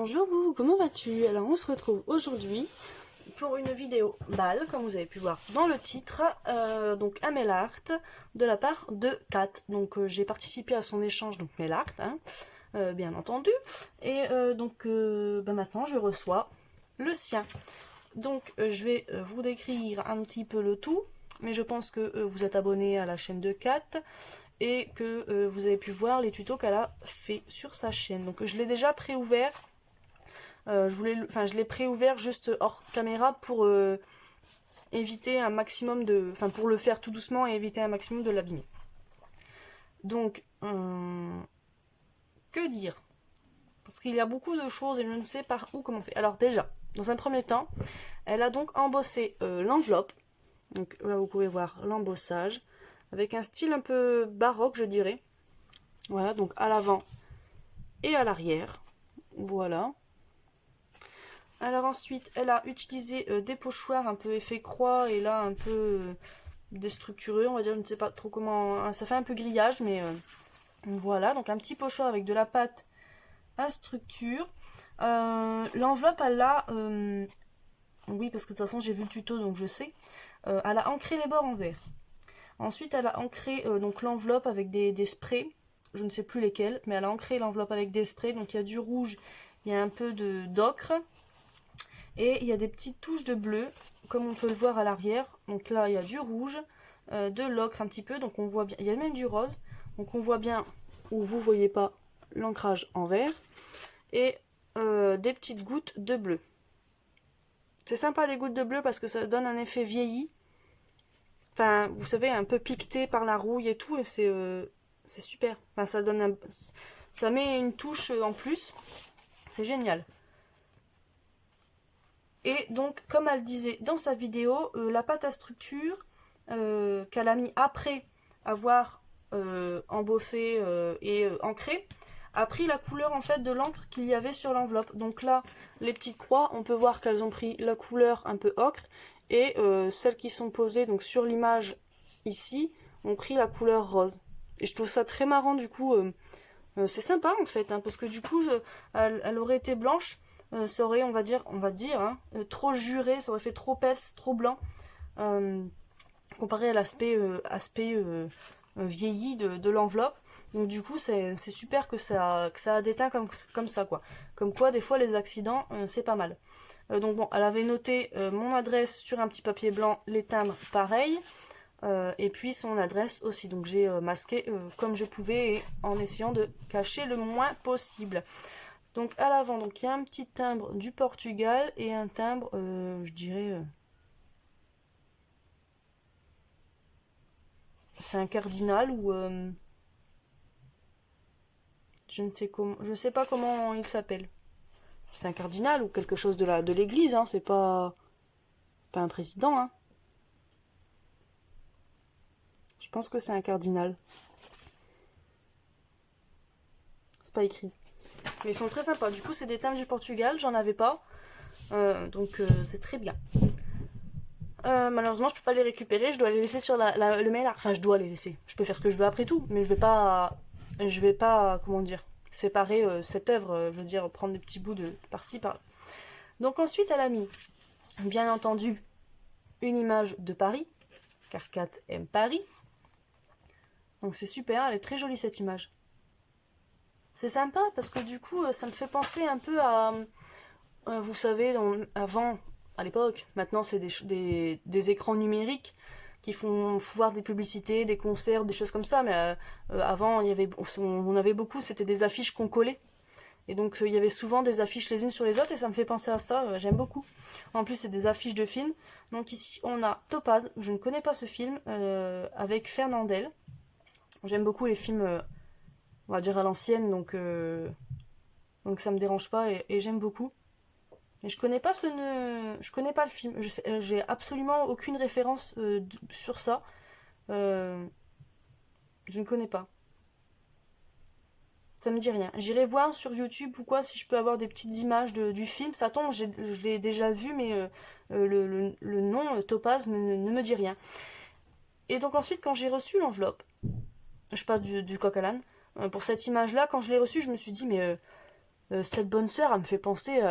Bonjour vous, comment vas-tu? Alors on se retrouve aujourd'hui pour une vidéo balle, comme vous avez pu voir dans le titre, donc un mail art de la part de Kat. Donc j'ai participé à son échange, donc mail art, hein, bien entendu, et maintenant je reçois le sien. Donc je vais vous décrire un petit peu le tout, mais je pense que vous êtes abonné à la chaîne de Kat et que vous avez pu voir les tutos qu'elle a fait sur sa chaîne. Donc je l'ai déjà pré-ouvert. Je l'ai pré-ouvert juste hors caméra pour éviter un maximum de... Enfin, pour le faire tout doucement et éviter un maximum de l'abîmer. Donc, que dire? Parce qu'il y a beaucoup de choses et je ne sais par où commencer. Alors déjà, dans un premier temps, elle a donc embossé l'enveloppe. Donc là, vous pouvez voir l'embossage. Avec un style un peu baroque, je dirais. Voilà, donc à l'avant et à l'arrière. Voilà. Alors ensuite, elle a utilisé des pochoirs un peu effet croix et là un peu déstructurés, on va dire, je ne sais pas trop comment, ça fait un peu grillage, mais voilà, donc un petit pochoir avec de la pâte à structure. L'enveloppe, elle a, oui parce que de toute façon j'ai vu le tuto donc je sais, elle a ancré les bords en verre. Ensuite elle a ancré donc l'enveloppe avec des sprays, je ne sais plus lesquels, mais elle a ancré l'enveloppe avec des sprays, donc il y a du rouge, il y a un peu d'ocre. Et il y a des petites touches de bleu, comme on peut le voir à l'arrière. Donc là, il y a du rouge, de l'ocre un petit peu, donc on voit bien. Il y a même du rose, donc on voit bien où vous voyez pas l'ancrage en vert. Et des petites gouttes de bleu. C'est sympa les gouttes de bleu parce que ça donne un effet vieilli. Enfin, vous savez, un peu piqueté par la rouille et tout, et c'est super. Enfin, ça met une touche en plus. C'est génial. Et donc, comme elle disait dans sa vidéo, la pâte à structure qu'elle a mis après avoir embossé et ancré, a pris la couleur en fait de l'encre qu'il y avait sur l'enveloppe. Donc là, les petites croix, on peut voir qu'elles ont pris la couleur un peu ocre, et celles qui sont posées donc sur l'image ici, ont pris la couleur rose. Et je trouve ça très marrant du coup, c'est sympa en fait, hein, parce que du coup, elle aurait été blanche. Ça aurait, on va dire, hein, trop juré, ça aurait fait trop peps, trop blanc, comparé à l'aspect vieilli de l'enveloppe. Donc du coup, c'est super que ça a déteint comme ça, quoi. Comme quoi, des fois, les accidents, c'est pas mal. Donc bon, elle avait noté mon adresse sur un petit papier blanc, les timbres, pareil. Et puis son adresse aussi. Donc j'ai masqué comme je pouvais et en essayant de cacher le moins possible. Donc à l'avant, donc il y a un petit timbre du Portugal et un timbre, je dirais, c'est un cardinal ou je sais pas comment il s'appelle. C'est un cardinal ou quelque chose de l'église, hein, c'est pas un président, hein. Je pense que c'est un cardinal. C'est pas écrit. Mais ils sont très sympas. Du coup, c'est des timbres du Portugal, j'en avais pas. Donc c'est très bien. Malheureusement, je peux pas les récupérer, je dois les laisser sur le mail. Enfin, je dois les laisser. Je peux faire ce que je veux après tout, mais je vais pas, comment dire, séparer cette œuvre. Je veux dire, prendre des petits bouts de par-ci, par-là. Donc ensuite, elle a mis, bien entendu, une image de Paris, car Kat aime Paris. Donc c'est super, elle est très jolie cette image. C'est sympa parce que du coup, ça me fait penser un peu à, vous savez, avant, à l'époque, maintenant c'est des écrans numériques qui font voir des publicités, des concerts, des choses comme ça, mais avant on avait beaucoup, c'était des affiches qu'on collait. Et donc il y avait souvent des affiches les unes sur les autres et ça me fait penser à ça, j'aime beaucoup. En plus c'est des affiches de films. Donc ici on a Topaz, je ne connais pas ce film, avec Fernandel. J'aime beaucoup les films, on va dire à l'ancienne, donc ça me dérange pas et j'aime beaucoup. Mais je connais pas le film. J'ai absolument aucune référence sur ça. Euh, je ne connais pas. Ça me dit rien. J'irai voir sur YouTube pourquoi si je peux avoir des petites images du film. Ça tombe, je l'ai déjà vu, mais le nom Topaz ne me dit rien. Et donc ensuite, quand j'ai reçu l'enveloppe, je passe du coq à l'âne. Pour cette image-là, quand je l'ai reçue, je me suis dit, mais cette bonne sœur, elle me fait penser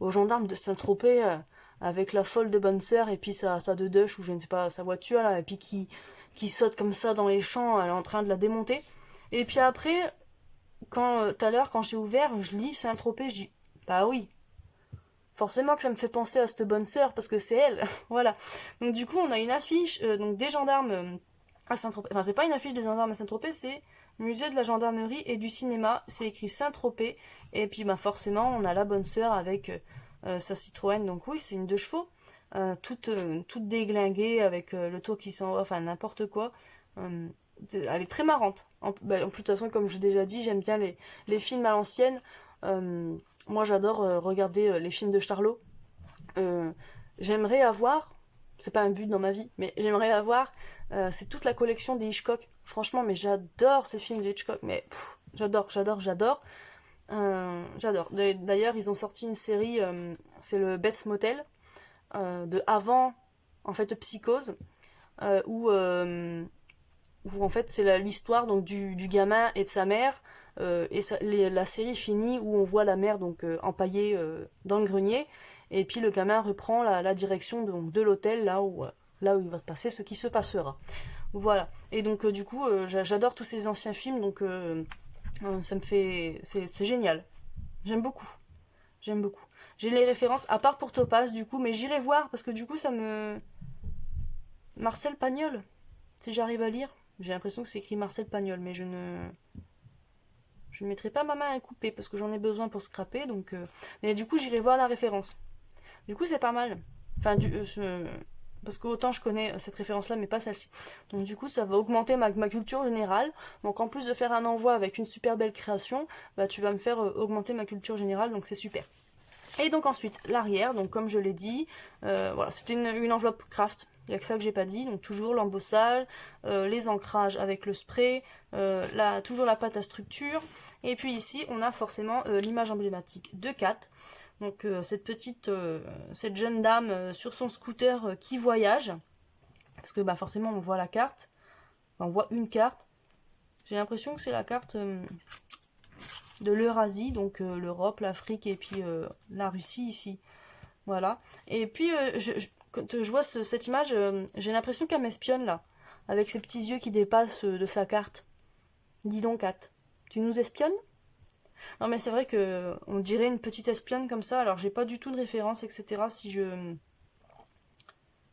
aux gendarmes de Saint-Tropez, avec la folle de bonne sœur, et puis sa deduche, ou je ne sais pas, sa voiture, là, et puis qui saute comme ça dans les champs, elle est en train de la démonter. Et puis après, quand tout à l'heure, quand j'ai ouvert, je lis Saint-Tropez, je dis, bah oui, forcément que ça me fait penser à cette bonne sœur, parce que c'est elle, voilà. Donc du coup, on a une affiche, donc des gendarmes à Saint-Tropez, enfin c'est pas une affiche des gendarmes à Saint-Tropez, c'est musée de la gendarmerie et du cinéma, c'est écrit Saint-Tropez, et puis bah forcément, on a la bonne sœur avec sa Citroën, donc oui, c'est une 2 chevaux, toute déglinguée, avec le toit qui s'en va, enfin n'importe quoi. Euh, Elle est très marrante. En plus, de toute façon, comme je l'ai déjà dit, j'aime bien les films à l'ancienne. Euh, Moi, j'adore regarder les films de Charlot. Euh, J'aimerais avoir, c'est pas un but dans ma vie, mais j'aimerais avoir, c'est toute la collection des Hitchcock. Franchement, mais j'adore ces films de Hitchcock. Mais j'adore, j'adore, j'adore. J'adore. D'ailleurs, ils ont sorti une série, c'est le Bates Motel, de avant, en fait, Psychose, euh, où, euh, où en fait c'est l'histoire donc du gamin et de sa mère, la série finit où on voit la mère donc empaillée dans le grenier, et puis le gamin reprend la direction de l'hôtel là où il va se passer ce qui se passera. Voilà. Et donc du coup j'adore tous ces anciens films, donc ça me fait c'est génial. J'aime beaucoup. J'aime beaucoup. J'ai les références à part pour Topaz du coup, mais j'irai voir parce que du coup ça me Marcel Pagnol, si j'arrive à lire. J'ai l'impression que c'est écrit Marcel Pagnol, mais je ne mettrai pas ma main à couper parce que j'en ai besoin pour scraper. Donc, mais du coup, j'irai voir la référence. Du coup, c'est pas mal. Enfin, parce qu'autant je connais cette référence-là, mais pas celle-ci. Donc, du coup, ça va augmenter ma culture générale. Donc, en plus de faire un envoi avec une super belle création, bah, tu vas me faire augmenter ma culture générale. Donc, c'est super. Et donc ensuite l'arrière, donc comme je l'ai dit, voilà, c'était une enveloppe craft. Il n'y a que ça que j'ai pas dit, donc toujours l'embossage, les ancrages avec le spray, toujours la pâte à structure. Et puis ici, on a forcément l'image emblématique de Kat. Donc cette jeune dame sur son scooter qui voyage. Parce que bah, forcément, on voit la carte. Enfin, on voit une carte. J'ai l'impression que c'est la carte de l'Eurasie, donc l'Europe, l'Afrique et puis la Russie ici. Voilà. Et puis, quand je vois cette image, j'ai l'impression qu'elle m'espionne là, avec ses petits yeux qui dépassent de sa carte. Dis donc, Kat, tu nous espionnes? Non, mais c'est vrai que on dirait une petite espionne comme ça, alors j'ai pas du tout de référence, etc.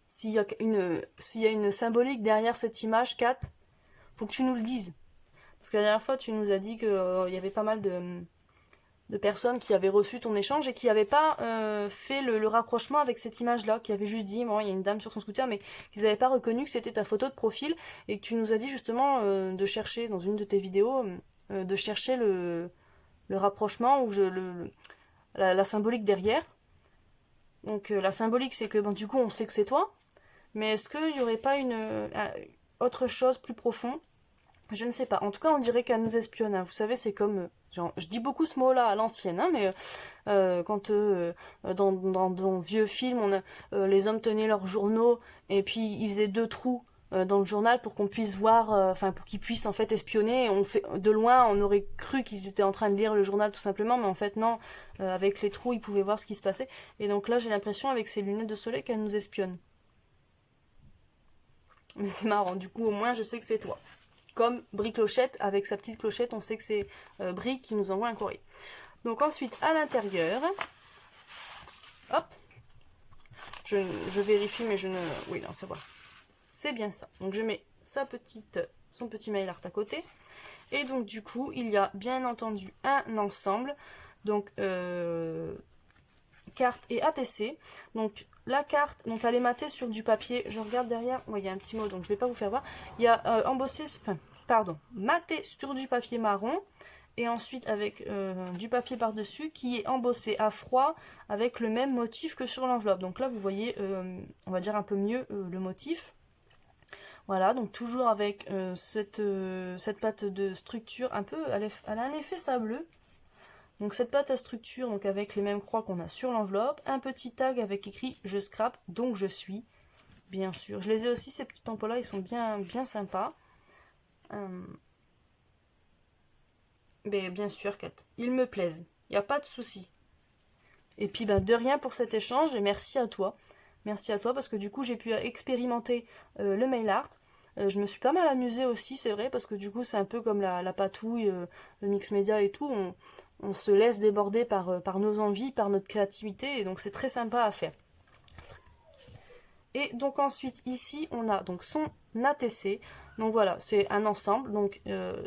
S'il y a une symbolique derrière cette image, Kat, faut que tu nous le dises. Parce que la dernière fois, tu nous as dit qu'il y avait pas mal de personnes qui avaient reçu ton échange et qui n'avaient pas fait le rapprochement avec cette image-là, qui avaient juste dit, bon, il y a une dame sur son scooter, mais qu'ils n'avaient pas reconnu que c'était ta photo de profil, et que tu nous as dit justement de chercher, dans une de tes vidéos, de chercher le rapprochement ou la symbolique derrière. Donc la symbolique, c'est que bon, du coup, on sait que c'est toi, mais est-ce qu'il n'y aurait pas autre chose plus profond? Je ne sais pas. En tout cas, on dirait qu'elle nous espionne, hein. Vous savez, c'est comme... genre, je dis beaucoup ce mot-là à l'ancienne, hein, mais quand dans vieux films, les hommes tenaient leurs journaux et puis ils faisaient 2 trous dans le journal pour qu'on puisse voir, enfin pour qu'ils puissent en fait espionner. Et de loin, on aurait cru qu'ils étaient en train de lire le journal tout simplement, mais en fait non. Avec les trous, ils pouvaient voir ce qui se passait. Et donc là, j'ai l'impression avec ces lunettes de soleil qu'elle nous espionne. Mais c'est marrant. Du coup, au moins, je sais que c'est toi. Comme Brie Clochette, avec sa petite clochette, on sait que c'est Brie qui nous envoie un courrier. Donc ensuite, à l'intérieur, hop, je vérifie, mais je ne... Oui, non, c'est bon. C'est bien ça. Donc je mets son petit mail art à côté. Et donc du coup, il y a bien entendu un ensemble. Donc, carte et ATC. Donc la carte, donc elle est matée sur du papier. Je regarde derrière, il y a un petit mot, donc je ne vais pas vous faire voir. Il y a maté sur du papier marron. Et ensuite avec du papier par-dessus qui est embossé à froid avec le même motif que sur l'enveloppe. Donc là, vous voyez, on va dire un peu mieux le motif. Voilà, donc toujours avec cette pâte de structure un peu, elle a un effet sableux. Donc cette pâte à structure, donc avec les mêmes croix qu'on a sur l'enveloppe, un petit tag avec écrit « Je scrape, donc je suis », bien sûr. Je les ai aussi, ces petits tampons-là, ils sont bien, bien sympas. Mais bien sûr, Kat, ils me plaisent. Il n'y a pas de souci. Et puis ben, de rien pour cet échange et merci à toi. Merci à toi parce que du coup j'ai pu expérimenter le mail art. Je me suis pas mal amusée aussi, c'est vrai, parce que du coup c'est un peu comme la patouille, le mix média et tout. On se laisse déborder par nos envies, par notre créativité et donc c'est très sympa à faire. Et donc ensuite ici on a donc son ATC. Donc voilà, c'est un ensemble, donc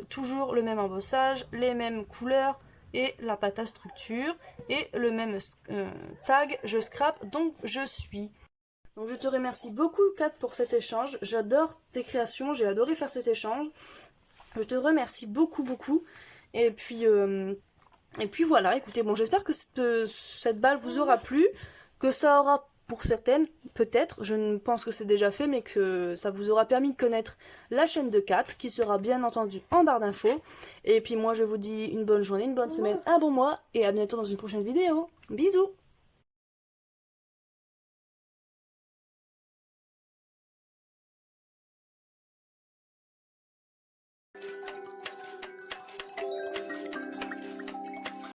toujours le même embossage, les mêmes couleurs et la pâte à structure et le même tag je scrape donc je suis. Donc je te remercie beaucoup Kat pour cet échange, j'adore tes créations, j'ai adoré faire cet échange. Je te remercie beaucoup beaucoup et puis voilà, écoutez, bon, j'espère que cette balle vous aura plu, que ça aura, pour certaines, peut-être, je ne pense que c'est déjà fait, mais que ça vous aura permis de connaître la chaîne de Kat, qui sera bien entendu en barre d'infos. Et puis moi, je vous dis une bonne journée, une bonne semaine, un bon mois, et à bientôt dans une prochaine vidéo. Bisous!